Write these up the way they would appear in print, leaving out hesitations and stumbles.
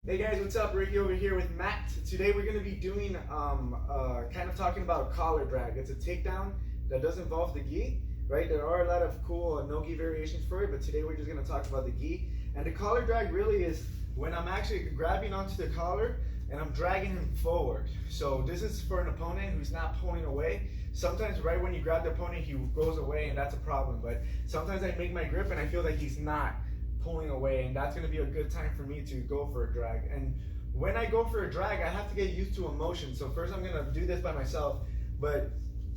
Hey guys, what's up? Ricky over here with Matt. Today we're going to be doing kind of talking about collar drag. It's a takedown that does involve the gi, right? There are a lot of cool no-gi variations for it, but today we're just going to talk about the gi. And the collar drag really is when I'm actually grabbing onto the collar and I'm dragging him forward. So this is for an opponent who's not pulling away. Sometimes right when you grab the opponent, he goes away and that's a problem. But sometimes I make my grip and I feel like he's not pulling away, and that's going to be a good time for me to go for a drag. And when I go for a drag, I have to get used to emotion. So first I'm going to do this by myself, but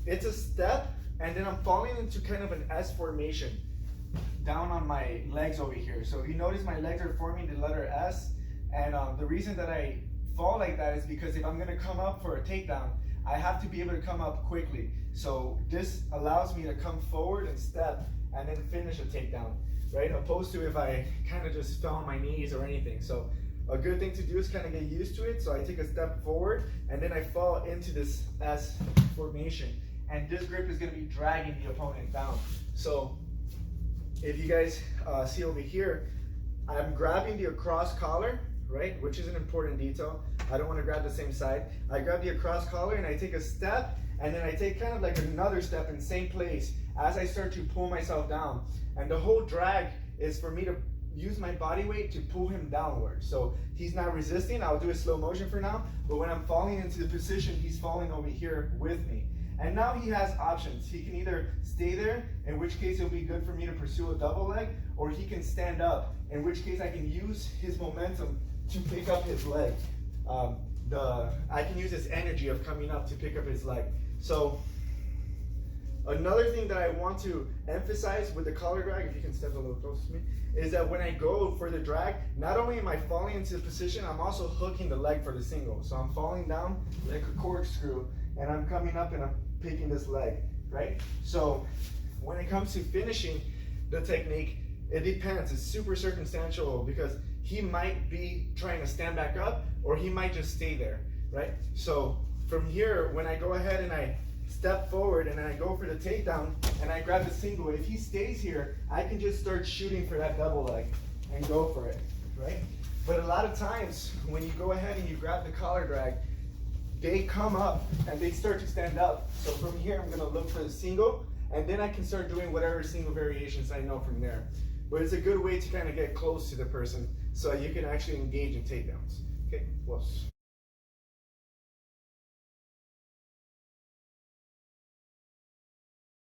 it's a step and then I'm falling into kind of an S formation down on my legs over here. So if you notice, my legs are forming the letter S, and the reason that I fall like that is because if I'm going to come up for a takedown, I have to be able to come up quickly. So this allows me to come forward and step and then finish a takedown, right? Opposed to if I kind of just fell on my knees or anything. So a good thing to do is kind of get used to it. So I take a step forward and then I fall into this S formation. And this grip is going to be dragging the opponent down. So if you guys see over here, I'm grabbing the across collar, right? Which is an important detail. I don't want to grab the same side. I grab the across collar and I take a step, and then I take kind of like another step in the same place as I start to pull myself down. And the whole drag is for me to use my body weight to pull him downward. So he's not resisting. I'll do a slow motion for now, but when I'm falling into the position, he's falling over here with me. And now he has options. He can either stay there, in which case it'll be good for me to pursue a double leg, or he can stand up, in which case I can use his momentum to pick up his leg. I can use this energy of coming up to pick up his leg. So another thing that I want to emphasize with the collar drag, if you can step a little closer to me, is that when I go for the drag, not only am I falling into the position, I'm also hooking the leg for the single. So I'm falling down like a corkscrew, and I'm coming up and I'm picking this leg, right? So when it comes to finishing the technique, it depends. It's super circumstantial because he might be trying to stand back up or he might just stay there, right? So from here, when I go ahead and I step forward and then I go for the takedown and I grab the single, if he stays here, I can just start shooting for that double leg and go for it, right? But a lot of times when you go ahead and you grab the collar drag, they come up and they start to stand up. So from here, I'm gonna look for the single, and then I can start doing whatever single variations I know from there. But it's a good way to kind of get close to the person so you can actually engage in takedowns. Okay, close.